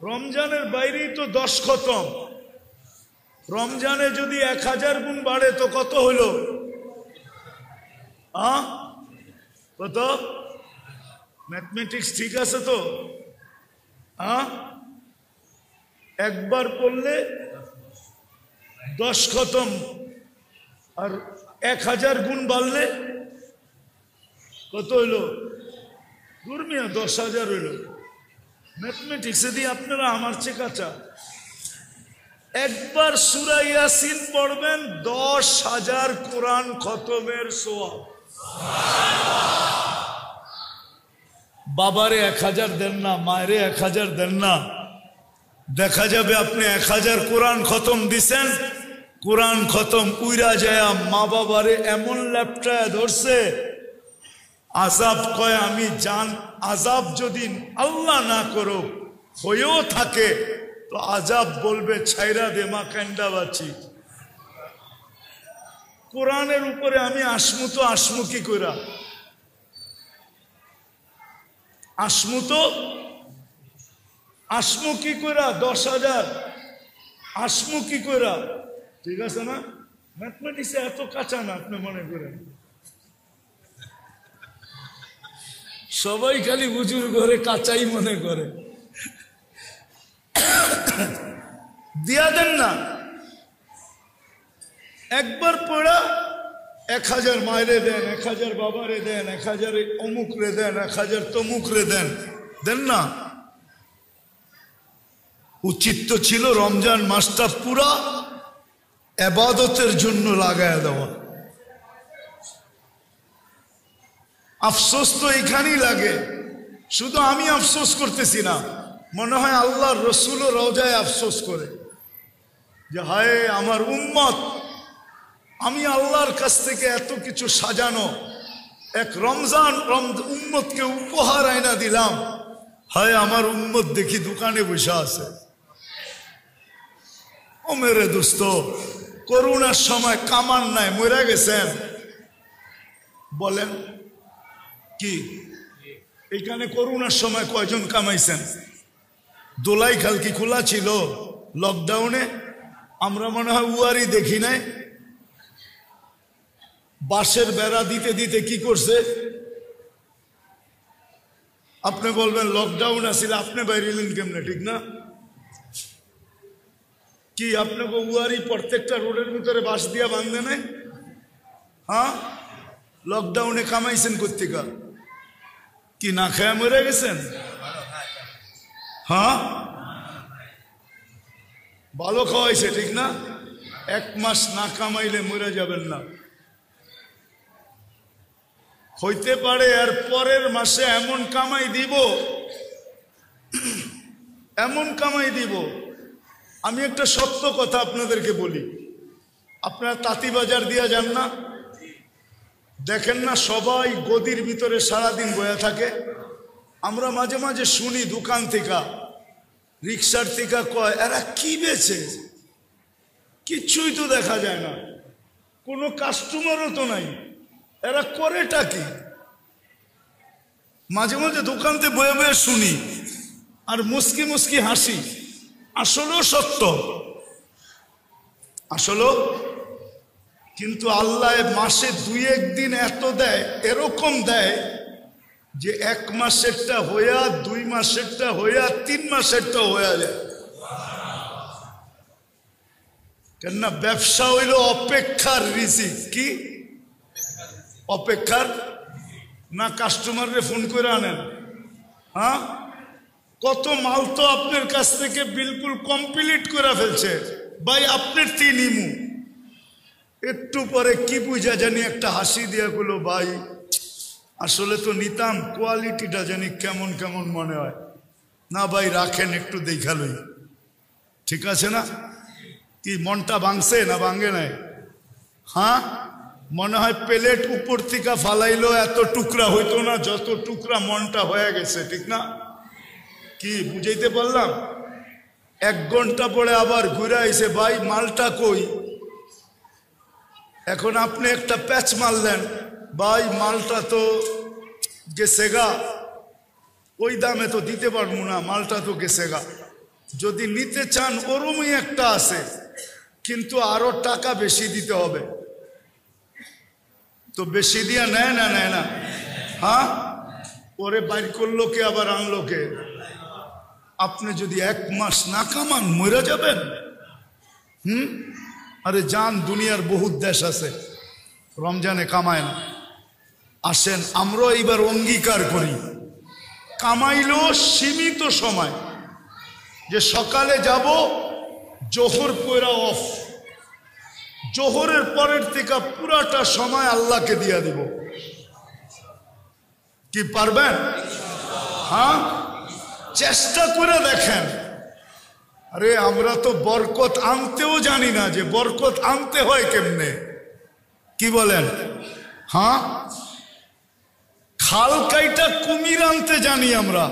রমজানের বাইরেই তো 10 খতম। রমজানে যদি 1000 গুণ বাড়ে তো কত হলো? কত? ম্যাথমেটিক্স ঠিক আছে তো? একবার পড়লে 10 খতম, আর 1000 গুণ বাড়লে কত হইল? দুর্মিয়া 10,000 হইল। ম্যাথমেটিক্সে দিয়ে আপনারা আমার চেয়ে কাঁচা। একবার সূরা ইয়াসিন পড়বেন, 10,000 কোরআন খতমের সওয়াব। বাবারে 1000 দেন না, মায়েরে 1000 দেন না, দেখা যাবে আপনি 1000 কোরআন খতম দিছেন, কোরআন খতম উইরা যায় মা বাবারে এমন ল্যাপটায় ধরছে, আযাব কয় আমি জান। আযাব যদি আল্লাহ না করো হয়েও থাকে তো আযাব বলবে ছাইরা দে মা, কান্দা বাঁচি। কোরআনের উপরে আমি আসমু কি কইরা? আসমু কি কইরা? 10,000 আসমু কি কইরা? ঠিক আছে না? ম্যাথমেটিক্সে এত কাঁচা না আপনি মনে করেন। সবাই খালি হুজুর ঘরে কাঁচাই মনে করে। দিয়া দেন না। একবার পড়া 1000 মায়েরে দেন, 1000 বাবারে দেন, 1000 অমুক রে দেন, 1000 তমুক রে দেন, দেন না। উচিত তো ছিল রমজান মাসটা পুরা ইবাদতের জন্য লাগায় দেওয়া। আফসোস তো এখানেই লাগে। শুধু আমি আফসোস করতেছি না, মনে হয় আল্লাহর রসুলও রওজায় আফসোস করে যে হায় আমার উম্মত, আমি আল্লাহর কাছ থেকে এত কিছু সাজানো এক রমজান উম্মতকে উপহার আইনা দিলাম, হায় আমার উম্মত দেখি দোকানে বসে আছে। ও মেরে দোস্ত, করোনার সময় কামান নাই, মরে গেছেন। বলেন কি এখানে করোনার সময় কয়জন কামাইছেন? দোলাই খাল কি খোলা ছিল লকডাউনে? আমরা মনে হয় উয়ারি দেখি নাই। বাঁশের বেড়া দিতে দিতে কি করছে? আপনি বলবেন লকডাউন আছিল, আপনি বাইরেলেন কেমনে? ঠিক না? কি আপনাকে উয়ারি প্রত্যেকটা রোডের ভিতরে বাঁশ দিয়া বাঁধে নাই? হ্যাঁ, লকডাউনে কামাইছেন কোত্থেকা? কি না খায়া মরে গেছেন? হ্যাঁ, ভালো খাওয়াইছে, ঠিক না? 1 মাস না কামাইলে মরে যাবেন না। হইতে পারে আর পরের মাসে এমন কামাই দিব। আমি একটা সত্য কথা আপনাদেরকে বলি, আপনারা তাঁতিবাজার দিয়া যান না, দেখেন না সবাই গদির ভিতরে সারাদিন বয়া থাকে। আমরা মাঝে মাঝে শুনি দোকান থেকে, রিক্সার থেকে কয় এরা কি বেচে, কিচ্ছুই তো দেখা যায় না। কোনো কাস্টমারও তো নাই, এরা করেটা কি? মাঝে মাঝে দোকানতে বয়ে বয়ে শুনি আর মুস্কি মুস্কি হাসি, আসলেও সত্য, আসলেও। কিন্তু আল্লাহ মাসে 2-1 দিন এত দেয়, এরকম দেয় যে 1 মাসেরটা হইয়া 2 মাসেরটা হইয়া 3 মাসেরটা হইয়া যায়। কেননা ব্যবসা হইল অপেক্ষার রিজিক। কি অপেক্ষার? না কাস্টমারকে ফোন করে আনেন? হ্যাঁ, কত মাল তো আপনার কাছ থেকে বিলকুল কমপ্লিট করে ফেলছে, ভাই আপনার তিনিমু একটু পরে কি বুঝা জানি একটা হাসি দিয়া গুলো, ভাই আসলে তো নিতাম, কোয়ালিটিটা জানি কেমন কেমন মনে হয়। না ভাই রাখেন, একটু দেখালই, ঠিক আছে না? কি মনটা ভাঙছে না ভাঙে নাই? হ্যাঁ, মনে হয় প্লেট উপর থেকে ফালাইলো, এত টুকরা হইতো না যত টুকরা মনটা হয়ে গেছে, ঠিক না? কি বুঝাইতে পারলাম? 1 ঘন্টা পরে আবার ঘুরে আইছে, ভাই মালটা কই? এখন আপনি একটা প্যাচ মারলেন, ভাই মালটা তো গেছে গা, ওই দামে তো দিতে পারবো না, মালটা তো গেছে গা। যদি নিতে চান ওরমই একটা আছে, কিন্তু আরো টাকা বেশি দিতে হবে। তো বেশি দিয়া নেয় না নেয় না? হ্যাঁ, ওরে বাইর করলো কে, আবার আনলো কে? আপনি যদি 1 মাস না কামান মরে যাবেন। আরে যান, দুনিয়ার বহুত দেশ আছে রমজানে কামায় না। আসেন আমরা এইবার অঙ্গীকার করি, কামাইলো সীমিত সময়, যে সকালে যাব, জোহর পয়রা অফ, জোহরের পরের থেকে পুরাটা সময় আল্লাহকে দিয়া দিব। কি পারবেন? হ্যাঁ, চেষ্টা করে দেখেন। আরে আমরা তো বরকত আনতেও জানি না, যে বরকত আনতে হয় কেমনে। কি বলেন? হ্যাঁ, খাল কাইটা কুমির আনতে জানি আমরা।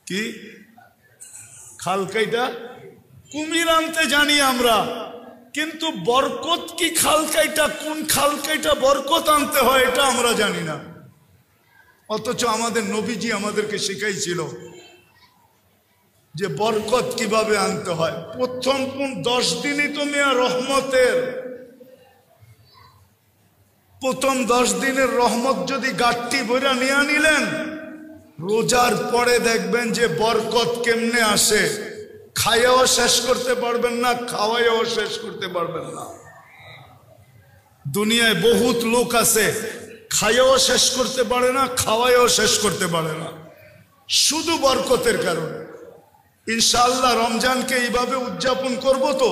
কি খাল কাইটা কুমির আনতে জানি আমরা, কিন্তু বরকত কি খাল কাইটা, কোন খাল কাইটা বরকত আনতে হয় এটা আমরা জানি না। অথচ আমাদের নবীজি আমাদেরকে শিখাইছিল যে বরকত কিভাবে আনতে হয়। প্রথম 10 দিনই তো মেয়া রহমতের, প্রথম 10 দিনের রহমত যদি গাঠটি বইরা নিয়ে নিলেন, রোজার পরে দেখবেন যে বরকত কেমনে আসে। খাইয়াও শেষ করতে পারবেন না, খাওয়াইয়াও শেষ করতে পারবেন না। দুনিয়ায় বহুত লোক আছে, খাইয়াও শেষ করতে পারে না, খাওয়াইয়াও শেষ করতে পারে না, শুধু বরকতের কারণে। ইনশাআল্লাহ রমজানকে এইভাবে উদযাপন করব তো?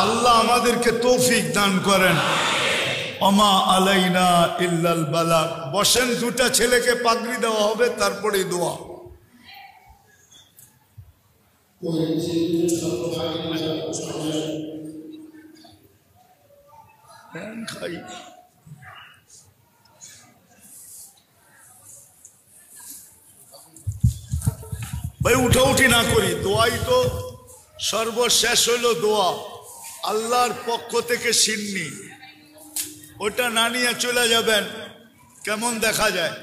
আল্লাহ আমাদেরকে তৌফিক দান করেন। ওমা আলাইনা ইল্লাল বালাগ। বসেন, 2টা ছেলেকে পাগড়ি দেওয়া হবে, তারপরে দোয়া। খাই ভাই, উঠাউঠি না করি, দোয়াই তো সর্বশেষ হইল দোয়া, আল্লাহর পক্ষ থেকে সিন্নি। ওটা না নিয়ে চলে যাবেন, কেমন দেখা যায়।